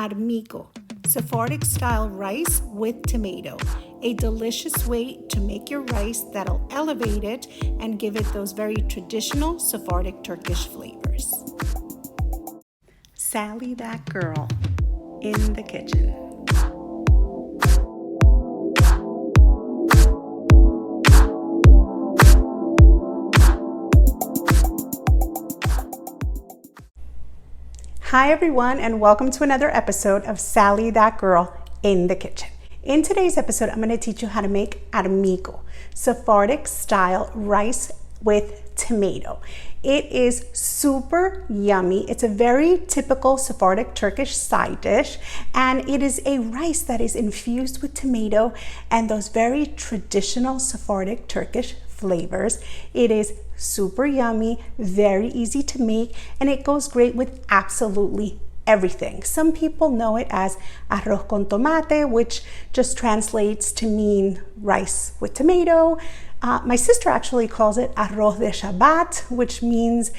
Armiko, Sephardic Style Rice with tomato. A delicious way to make your rice that'll elevate it and give it those very traditional Sephardic-Turkish flavors. Sally that girl in the kitchen. Hi everyone, and welcome to another episode of Sally That Girl in the Kitchen. In today's episode, I'm going to teach you how to make Armiko, Sephardic style rice with tomato. It is super yummy. It's a very typical Sephardic Turkish side dish, and it is a rice that is infused with tomato and those very traditional Sephardic Turkish flavors. It is super yummy, very easy to make, and it goes great with absolutely everything. Some people know it as Arroz con Tomate, which just translates to mean rice with tomato. My sister actually calls it Arroz de Shabbat, which means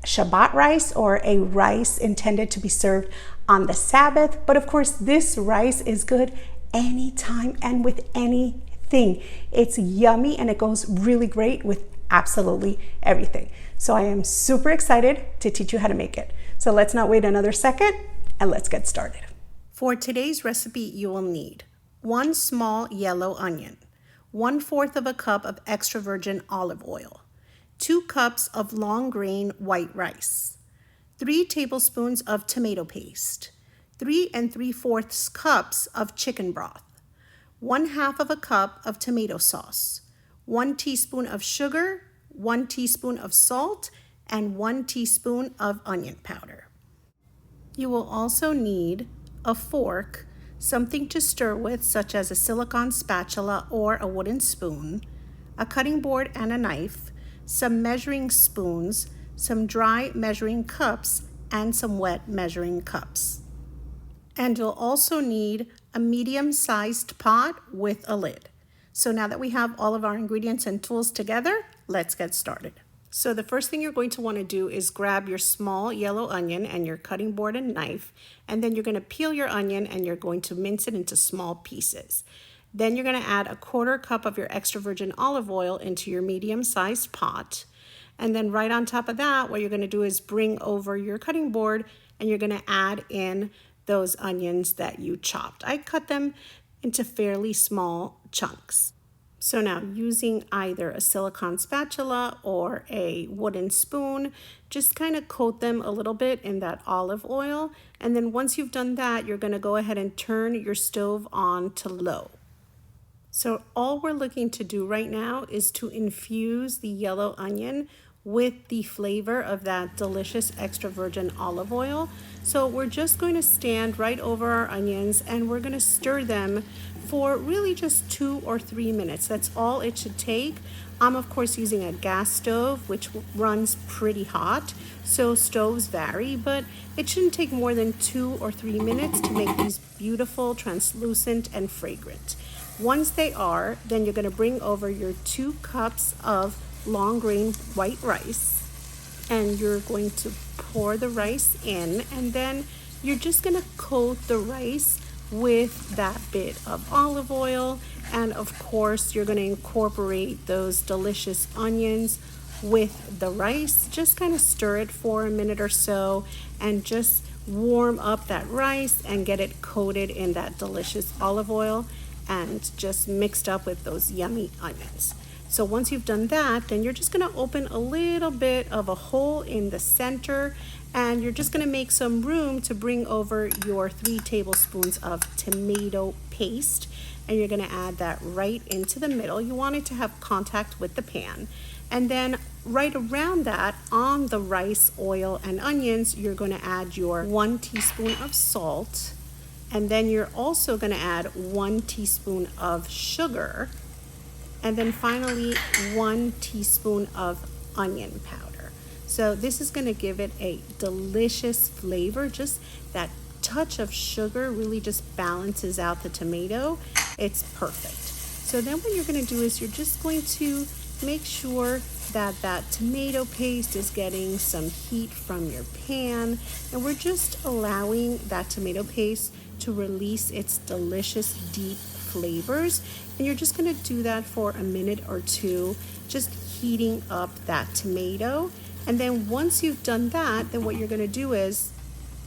Shabbat rice, or a rice intended to be served on the Sabbath. But of course, this rice is good anytime and with anything. It's yummy and it goes really great with absolutely everything. So I am super excited to teach you how to make it. So let's not wait another second and let's get started. For today's recipe, you will need 1 small yellow onion, 1/4 of a cup of extra virgin olive oil, 2 cups of long grain white rice, 3 tablespoons of tomato paste, 3 3/4 cups of chicken broth, 1/2 of a cup of tomato sauce, 1 teaspoon of sugar, 1 teaspoon of salt, and 1 teaspoon of onion powder. You will also need a fork, something to stir with, such as a silicone spatula or a wooden spoon, a cutting board and a knife, some measuring spoons, some dry measuring cups, and some wet measuring cups. And you'll also need a medium-sized pot with a lid. So now that we have all of our ingredients and tools together, let's get started. So the first thing you're going to want to do is grab your small yellow onion and your cutting board and knife, and then you're going to peel your onion and you're going to mince it into small pieces. Then you're going to add a 1/4 cup of your extra virgin olive oil into your medium-sized pot. And then right on top of that, what you're going to do is bring over your cutting board and you're going to add in those onions that you chopped. I cut them into fairly small chunks. So now, using either a silicone spatula or a wooden spoon, just kind of coat them a little bit in that olive oil. And then once you've done that, you're going to go ahead and turn your stove on to low. So all we're looking to do right now is to infuse the yellow onion with the flavor of that delicious extra virgin olive oil. So we're just going to stand right over our onions and we're going to stir them for really just 2 or 3 minutes. That's all it should take. I'm of course using a gas stove, which runs pretty hot, so stoves vary, but it shouldn't take more than 2 or 3 minutes to make these beautiful, translucent, and fragrant. Once they are, then you're going to bring over your 2 cups of long grain white rice, and you're going to pour the rice in, and then you're just going to coat the rice with that bit of olive oil, and of course you're going to incorporate those delicious onions with the rice. Just kind of stir it for a minute or so and just warm up that rice and get it coated in that delicious olive oil and just mixed up with those yummy onions. So once you've done that, then you're just going to open a little bit of a hole in the center, and you're just going to make some room to bring over your 3 tablespoons of tomato paste, and you're going to add that right into the middle. You want it to have contact with the pan. And then right around that, on the rice, oil, and onions, you're going to add your 1 teaspoon of salt, and then you're also going to add 1 teaspoon of sugar, and then finally 1 teaspoon of onion powder. So this is going to give it a delicious flavor. Just that touch of sugar really just balances out the tomato. It's perfect. So then what you're going to do is you're just going to make sure that that tomato paste is getting some heat from your pan, and we're just allowing that tomato paste to release its delicious deep flavors. And you're just going to do that for a minute or two, just heating up that tomato. And then once you've done that, then what you're going to do is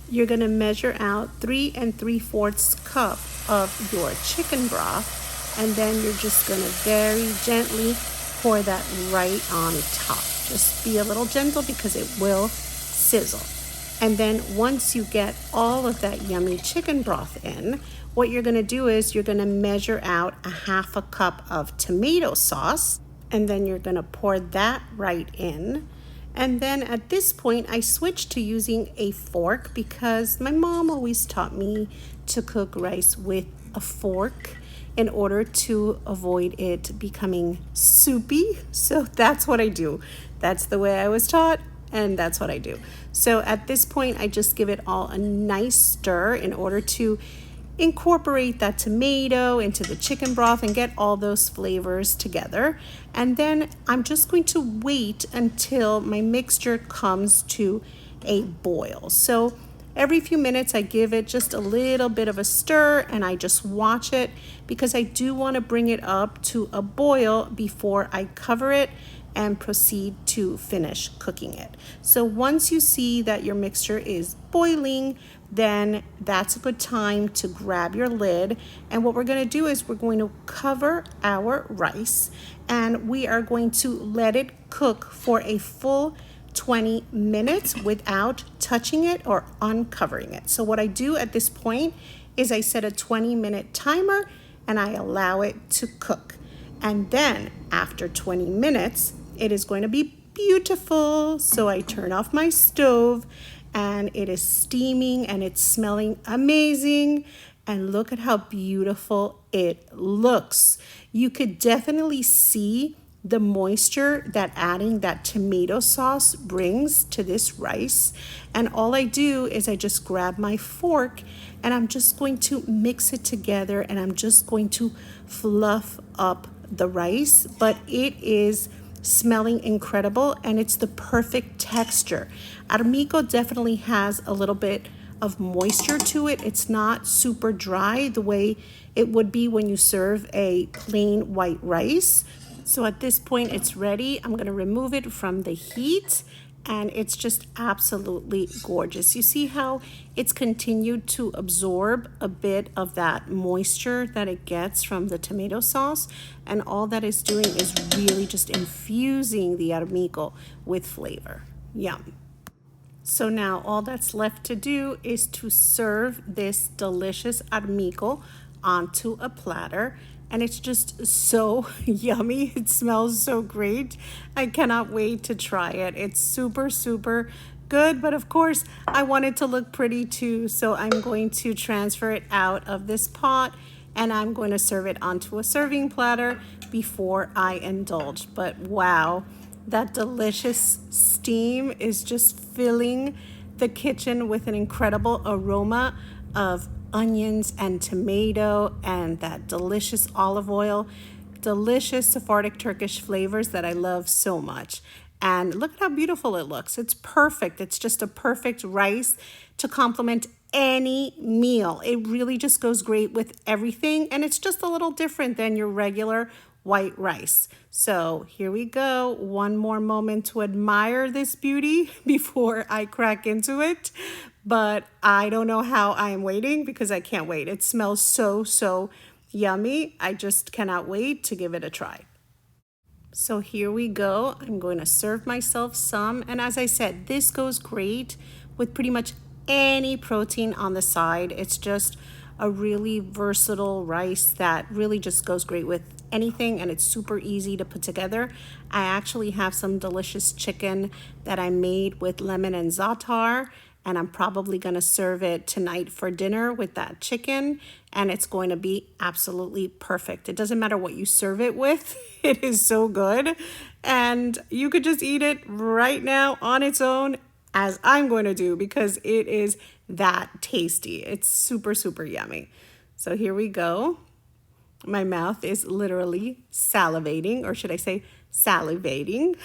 you're going to measure out 3 3/4 cup of your chicken broth, and then you're just going to very gently pour that right on top. Just be a little gentle because it will sizzle. And then once you get all of that yummy chicken broth in, what you're going to do is you're going to measure out a 1/2 cup of tomato sauce, and then you're going to pour that right in. And then at this point, I switched to using a fork because my mom always taught me to cook rice with a fork in order to avoid it becoming soupy. So that's what I do. That's the way I was taught, and that's what I do. So at this point, I just give it all a nice stir in order to incorporate that tomato into the chicken broth and get all those flavors together. And then I'm just going to wait until my mixture comes to a boil. So every few minutes I give it just a little bit of a stir, and I just watch it because I do want to bring it up to a boil before I cover it and proceed to finish cooking it. So once you see that your mixture is boiling, then that's a good time to grab your lid. And what we're going to do is we're going to cover our rice, and we are going to let it cook for a full 20 minutes without touching it or uncovering it. So what I do at this point is I set a 20-minute timer and I allow it to cook. And then after 20 minutes, it is going to be beautiful. So I turn off my stove, and it is steaming and it's smelling amazing. And look at how beautiful it looks. You could definitely see the moisture that adding that tomato sauce brings to this rice. And all I do is I just grab my fork and I'm just going to mix it together, and I'm just going to fluff up the rice. But it is smelling incredible, and it's the perfect texture. Armiko definitely has a little bit of moisture to it. It's not super dry the way it would be when you serve a plain white rice. So at this point it's ready. I'm going to remove it from the heat, and it's just absolutely gorgeous. You see how it's continued to absorb a bit of that moisture that it gets from the tomato sauce, and all that is doing is really just infusing the armiko with flavor. Yum. So now all that's left to do is to serve this delicious armiko onto a platter. And it's just so yummy. It smells so great. I cannot wait to try it. It's super, super good. But of course, I want it to look pretty too. So I'm going to transfer it out of this pot, and I'm going to serve it onto a serving platter before I indulge. But wow, that delicious steam is just filling the kitchen with an incredible aroma of onions and tomato and that delicious olive oil, delicious Sephardic-Turkish flavors that I love so much. And look at how beautiful it looks. It's perfect. It's just a perfect rice to complement any meal. It really just goes great with everything, and it's just a little different than your regular white rice. So here we go. One more moment to admire this beauty before I crack into it. But I don't know how I am waiting because I can't wait. It smells so, so yummy. I just cannot wait to give it a try. So here we go. I'm going to serve myself some. And as I said, this goes great with pretty much any protein on the side. It's just a really versatile rice that really just goes great with anything, and it's super easy to put together. I actually have some delicious chicken that I made with lemon and za'atar, and I'm probably going to serve it tonight for dinner with that chicken, and it's going to be absolutely perfect. It doesn't matter what you serve it with. It is so good, and you could just eat it right now on its own, as I'm going to do, because it is that tasty. It's super, super yummy. So here we go. My mouth is literally salivating, or should I say salivating.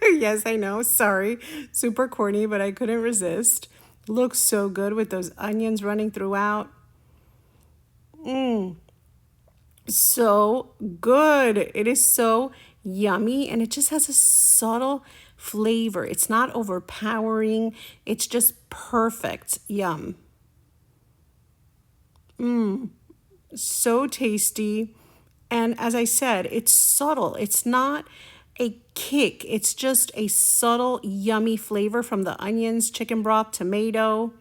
Yes, I know, sorry, super corny, but I couldn't resist. Looks so good with those onions running throughout. So good. It is so yummy, and it just has a subtle flavor. It's not overpowering. It's just perfect. Yum. So tasty. And as I said, it's subtle. It's not a kick. It's just a subtle, yummy flavor from the onions, chicken broth, tomato.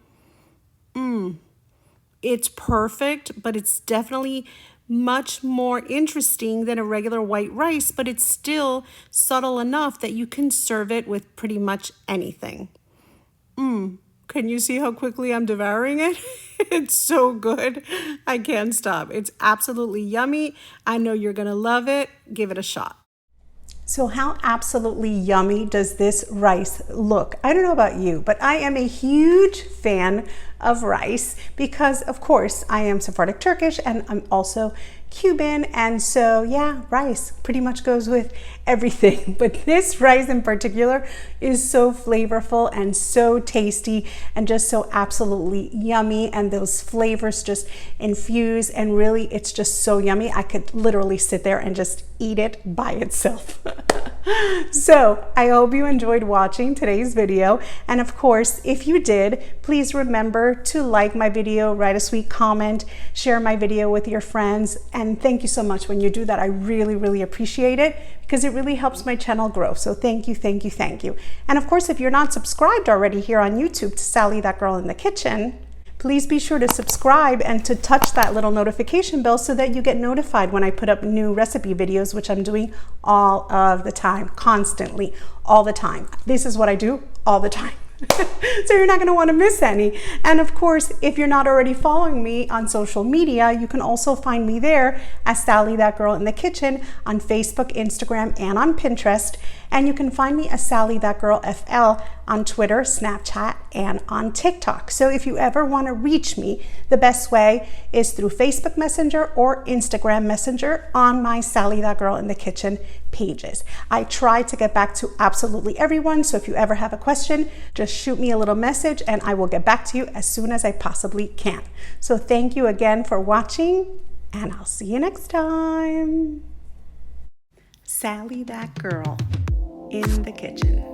It's perfect, but it's definitely much more interesting than a regular white rice, but it's still subtle enough that you can serve it with pretty much anything. Can you see how quickly I'm devouring it? It's so good. I can't stop. It's absolutely yummy. I know you're gonna love it. Give it a shot. So how absolutely yummy does this rice look? I don't know about you, but I am a huge fan of rice because, of course, I am Sephardic Turkish and I'm also Cuban. And so, yeah, rice pretty much goes with everything. But this rice in particular is so flavorful and so tasty and just so absolutely yummy. And those flavors just infuse, and really it's just so yummy. I could literally sit there and just eat it by itself. So I hope you enjoyed watching today's video. And of course, if you did, please remember to like my video, write a sweet comment, share my video with your friends. And thank you so much when you do that. I really, really appreciate it because it really helps my channel grow. So thank you, thank you, thank you. And of course, if you're not subscribed already here on YouTube to Sally, that girl in the kitchen, please be sure to subscribe and to touch that little notification bell so that you get notified when I put up new recipe videos, which I'm doing all of the time, constantly, all the time. This is what I do all the time. So you're not going to want to miss any. And of course, if you're not already following me on social media, you can also find me there as Sally, that girl in the kitchen, on Facebook, Instagram, and on Pinterest. And you can find me as Sally, that girl FL on Twitter, Snapchat, and on TikTok. So if you ever want to reach me, the best way is through Facebook Messenger or Instagram Messenger on my Sally, that girl in the kitchen pages. I try to get back to absolutely everyone. So if you ever have a question, just shoot me a little message and I will get back to you as soon as I possibly can. So thank you again for watching, and I'll see you next time. Sally, that girl in the kitchen.